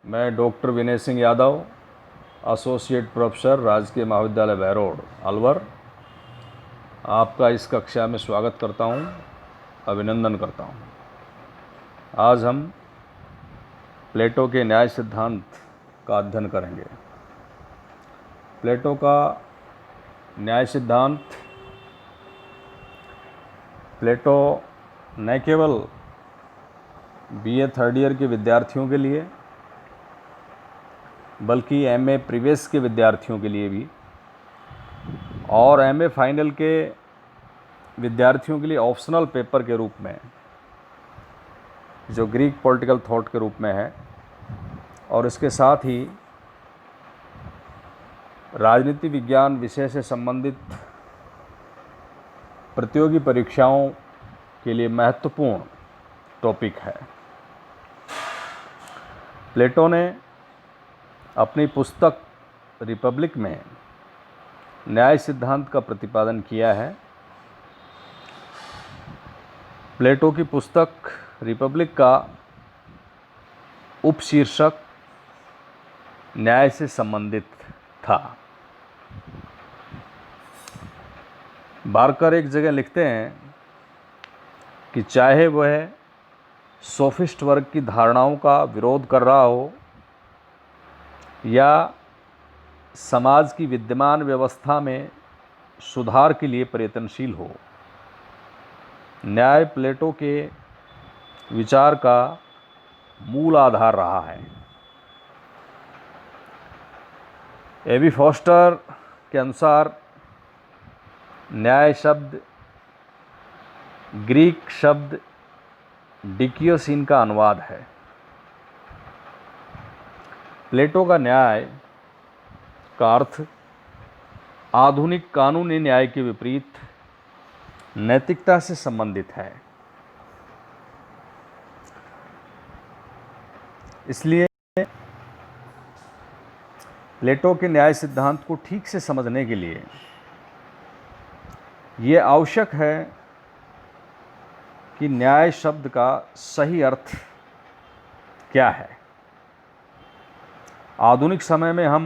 मैं doctor Vinay Singh Yadav, associate professor, राजकीय महाविद्यालय बहरोड, अलवर, आपका इस कक्षा में स्वागत करता हूं, अभिनंदन करता हूं। आज हम प्लेटो के न्याय सिद्धांत का अध्ययन करेंगे। प्लेटो का न्याय सिद्धांत प्लेटो न केवल बीए थर्ड ईयर के विद्यार्थियों के लिए बल्कि एमए प्रीवियस के विद्यार्थियों के लिए भी और एमए फाइनल के विद्यार्थियों के लिए ऑप्शनल पेपर के रूप में, जो ग्रीक पॉलिटिकल थॉट के रूप में है, और इसके साथ ही राजनीति विज्ञान विषय से संबंधित प्रतियोगी परीक्षाओं के लिए महत्वपूर्ण टॉपिक है। प्लेटो ने अपनी पुस्तक रिपब्लिक में न्याय सिद्धांत का प्रतिपादन किया है। प्लेटो की पुस्तक रिपब्लिक का उपशीर्षक न्याय से संबंधित था। बारकर एक जगह लिखते हैं कि चाहे वह सोफिस्ट वर्ग की धारणाओं का विरोध कर रहा हो या समाज की विद्यमान व्यवस्था में सुधार के लिए प्रयत्नशील हो, न्याय प्लेटो के विचार का मूल आधार रहा है। एबी फॉस्टर के अनुसार न्याय शब्द ग्रीक शब्द डिकियोसिन का अनुवाद है। प्लेटो का न्याय का अर्थ आधुनिक कानूनी न्याय के विपरीत नैतिकता से संबंधित है। इसलिए प्लेटो के न्याय सिद्धांत को ठीक से समझने के लिए ये आवश्यक है कि न्याय शब्द का सही अर्थ क्या है। आधुनिक समय में हम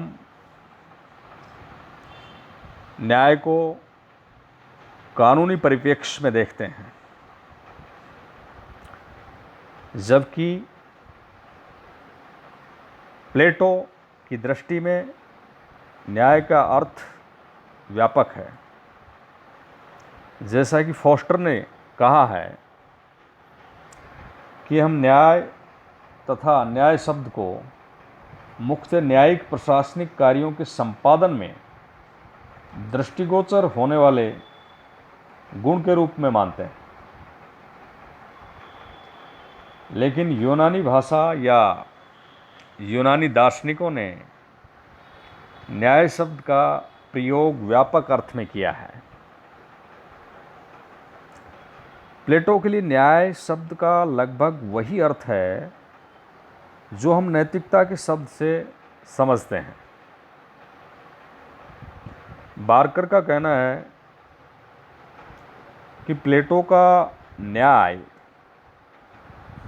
न्याय को कानूनी परिप्रेक्ष्य में देखते हैं, जबकि प्लेटो की दृष्टि में न्याय का अर्थ व्यापक है। जैसा कि फॉस्टर ने कहा है कि हम न्याय तथा न्याय शब्द को मुख्य न्यायिक प्रशासनिक कार्यों के संपादन में दृष्टिगोचर होने वाले गुण के रूप में मानते हैं। लेकिन यूनानी भाषा या यूनानी दार्शनिकों ने न्याय शब्द का प्रयोग व्यापक अर्थ में किया है। प्लेटो के लिए न्याय शब्द का लगभग वही अर्थ है जो हम नैतिकता के शब्द से समझते हैं। बारकर का कहना है कि प्लेटो का न्याय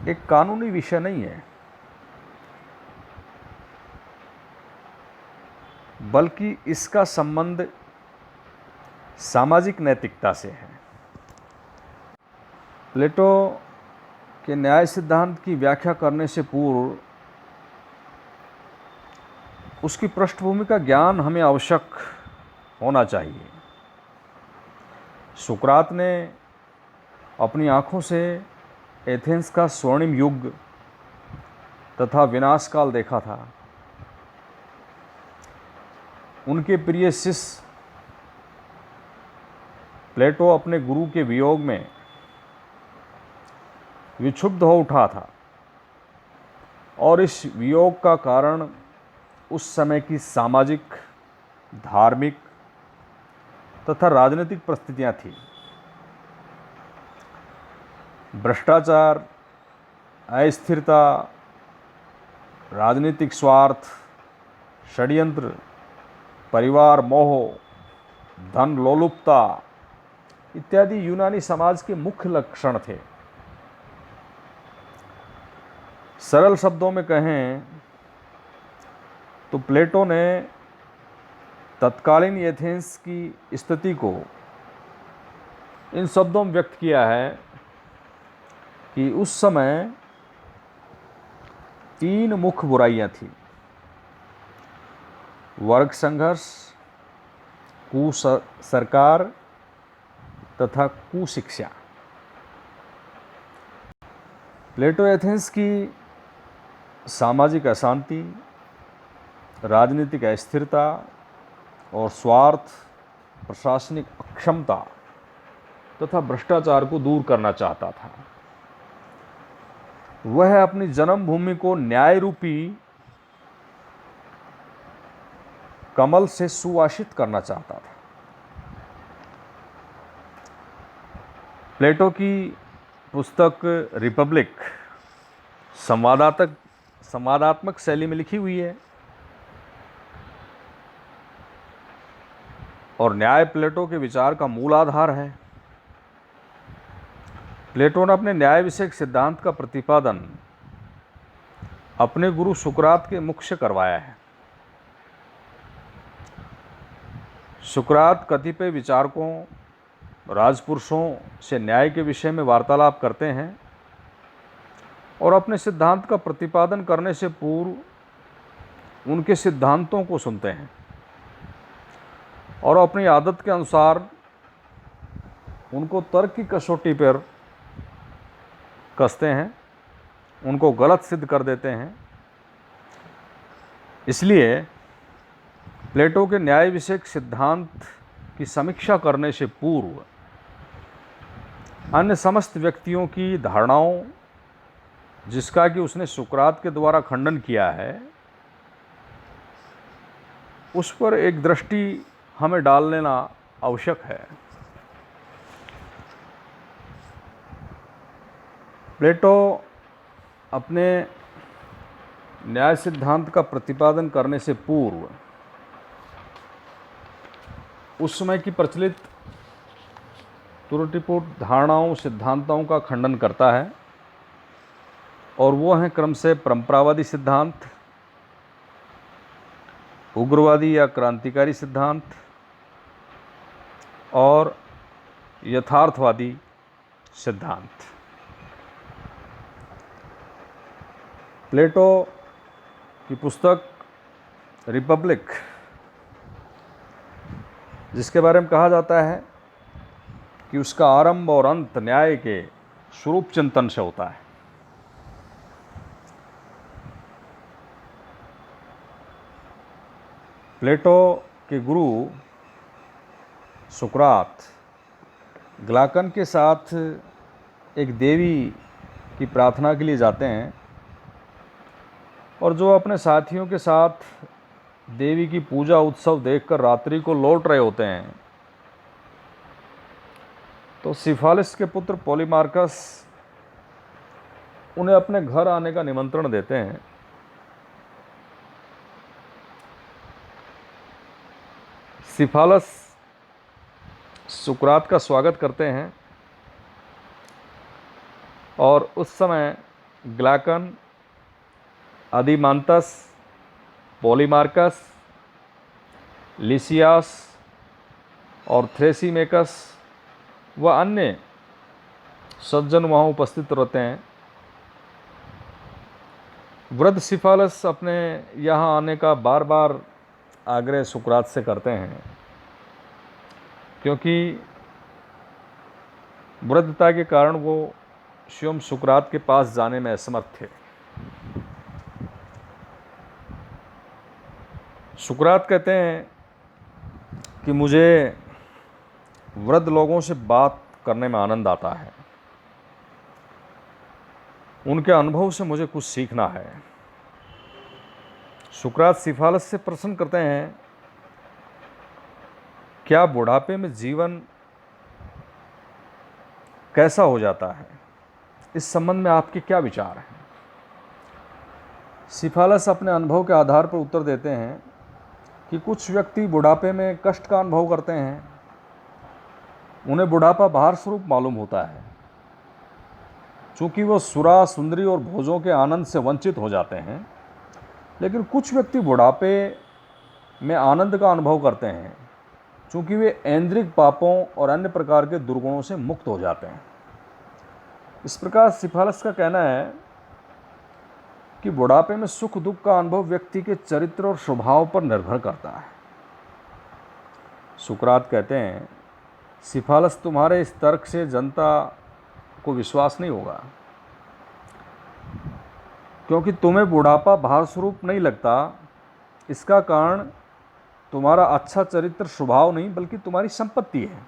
एक कानूनी विषय नहीं है, बल्कि इसका संबंध सामाजिक नैतिकता से है। प्लेटो के न्याय सिद्धांत की व्याख्या करने से पूर्व उसकी पृष्ठभूमि का ज्ञान हमें आवश्यक होना चाहिए। सुकरात ने अपनी आँखों से एथेंस का स्वर्णिम युग तथा विनाश काल देखा था। उनके प्रिय शिष्य प्लेटो अपने गुरु के वियोग में विक्षुब्ध हो उठा था, और इस वियोग का कारण उस समय की सामाजिक, धार्मिक तथा राजनीतिक परिस्थितियां थी। भ्रष्टाचार, अस्थिरता, राजनीतिक स्वार्थ, षड्यंत्र, परिवार मोह, धन लोलुपता इत्यादि यूनानी समाज के मुख्य लक्षण थे। सरल शब्दों में कहें तो प्लेटो ने तत्कालीन एथेंस की स्थिति को इन शब्दों में व्यक्त किया है कि उस समय 3 मुख्य बुराइयां थीं: वर्ग संघर्ष, सरकार तथा कुशिक्षा। प्लेटो एथेंस की सामाजिक अशांति, राजनीतिक अस्थिरता और स्वार्थ, प्रशासनिक अक्षमता तथा भ्रष्टाचार को दूर करना चाहता था। वह अपनी जन्मभूमि को न्याय रूपी कमल से सुवासित करना चाहता था। प्लेटो की पुस्तक रिपब्लिक संवादात्मक शैली में लिखी हुई है और न्याय प्लेटो के विचार का मूल आधार है। प्लेटो ने अपने न्याय विषयक सिद्धांत का प्रतिपादन अपने गुरु सुकरात के मुख से करवाया है। सुकरात कतिपय विचारकों, राजपुरुषों से न्याय के विषय में वार्तालाप करते हैं और अपने सिद्धांत का प्रतिपादन करने से पूर्व उनके सिद्धांतों को सुनते हैं और अपनी आदत के अनुसार उनको तर्क की कसौटी पर कसते हैं, उनको गलत सिद्ध कर देते हैं। इसलिए प्लेटो के न्याय विषयक सिद्धांत की समीक्षा करने से पूर्व अन्य समस्त व्यक्तियों की धारणाओं, जिसका कि उसने सुकरात के द्वारा खंडन किया है, उस पर एक दृष्टि हमें डाल लेना आवश्यक है। प्लेटो अपने न्याय सिद्धांत का प्रतिपादन करने से पूर्व उस समय की प्रचलित त्रुटिपूर्ण धारणाओं, सिद्धांतों का खंडन करता है और वो हैं क्रम से परंपरावादी सिद्धांत, उग्रवादी या क्रांतिकारी सिद्धांत और यथार्थवादी सिद्धांत। प्लेटो की पुस्तक रिपब्लिक, जिसके बारे में कहा जाता है कि उसका आरंभ और अंत न्याय के स्वरूप चिंतन से होता है। प्लेटो के गुरु सुकरात ग्लाकन के साथ एक देवी की प्रार्थना के लिए जाते हैं और जो अपने साथियों के साथ देवी की पूजा उत्सव देखकर रात्रि को लौट रहे होते हैं, तो सिफालिस के पुत्र पॉलीमार्कस उन्हें अपने घर आने का निमंत्रण देते हैं। सिफालस सुकरात का स्वागत करते हैं और उस समय ग्लाकन, अधिमांतस, पॉलीमार्कस, लिसियास और थ्रेसीमेकस व अन्य सज्जन वहाँ उपस्थित रहते हैं। वृद्ध सिफालस अपने यहाँ आने का बार बार आग्रह सुकरात से करते हैं, क्योंकि वृद्धता के कारण वो स्वयं सुकरात के पास जाने में असमर्थ थे। सुकरात कहते हैं कि मुझे वृद्ध लोगों से बात करने में आनंद आता है, उनके अनुभव से मुझे कुछ सीखना है। सुकरात सिफालस से प्रश्न करते हैं, क्या बुढ़ापे में जीवन कैसा हो जाता है? इस संबंध में आपके क्या विचार हैं? सिफालस अपने अनुभव के आधार पर उत्तर देते हैं कि कुछ व्यक्ति बुढ़ापे में कष्ट का अनुभव करते हैं। उन्हें बुढ़ापा बाहर स्वरूप मालूम होता है, चूँकि वो सुरा, सुंदरी और भोजों के आनंद से वंचित हो जाते हैं, लेकिन कुछ व्यक्ति बुढ़ापे में आनंद का अनुभव करते हैं, क्योंकि वे ऐन्द्रिक पापों और अन्य प्रकार के दुर्गुणों से मुक्त हो जाते हैं। इस प्रकार सिफालस का कहना है कि बुढ़ापे में सुख दुख का अनुभव व्यक्ति के चरित्र और स्वभाव पर निर्भर करता है। सुकरात कहते हैं, सिफालस, तुम्हारे इस तर्क से जनता को विश्वास नहीं होगा, क्योंकि तुम्हें बुढ़ापा भार स्वरूप नहीं लगता। इसका कारण तुम्हारा अच्छा चरित्र स्वभाव नहीं, बल्कि तुम्हारी संपत्ति है।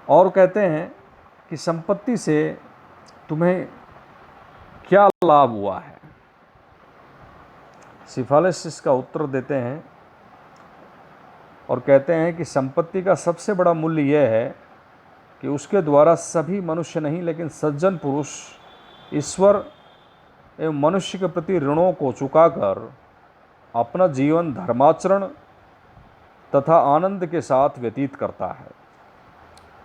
और कहते हैं कि संपत्ति से तुम्हें क्या लाभ हुआ है। सिफालिस इसका उत्तर देते हैं और कहते हैं कि संपत्ति का सबसे बड़ा मूल्य यह है कि उसके द्वारा सभी मनुष्य नहीं, लेकिन सज्जन पुरुष ईश्वर एवं मनुष्य के प्रति ऋणों को चुकाकर अपना जीवन धर्माचरण तथा आनंद के साथ व्यतीत करता है।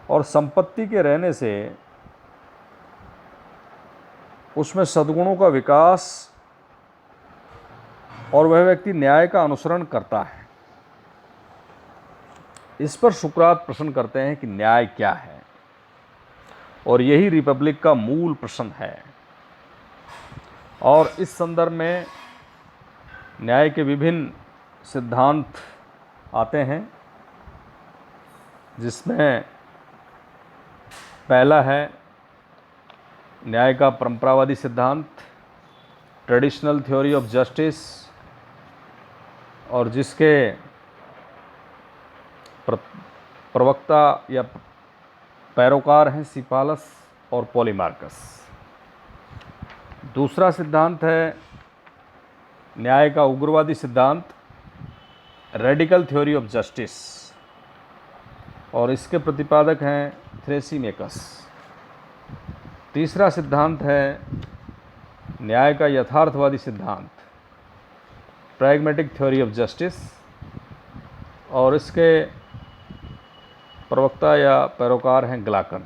और संपत्ति के रहने से उसमें सद्गुणों का विकास और वह व्यक्ति न्याय का अनुसरण करता है। इस पर सुकरात प्रश्न करते हैं कि न्याय क्या है, और यही रिपब्लिक का मूल प्रश्न है। और इस संदर्भ में न्याय के विभिन्न सिद्धांत आते हैं, जिसमें पहला है न्याय का परंपरावादी सिद्धांत, ट्रेडिशनल थ्योरी ऑफ जस्टिस, और जिसके प्रवक्ता या पैरोकार हैं सिफालस और पॉलीमार्कस। दूसरा सिद्धांत है न्याय का उग्रवादी सिद्धांत, रेडिकल थ्योरी ऑफ जस्टिस, और इसके प्रतिपादक हैं थ्रेसिमेकस। तीसरा सिद्धांत है न्याय का यथार्थवादी सिद्धांत, प्रैग्मेटिक थ्योरी ऑफ जस्टिस, और इसके प्रवक्ता या पैरोकार हैं ग्लाकन।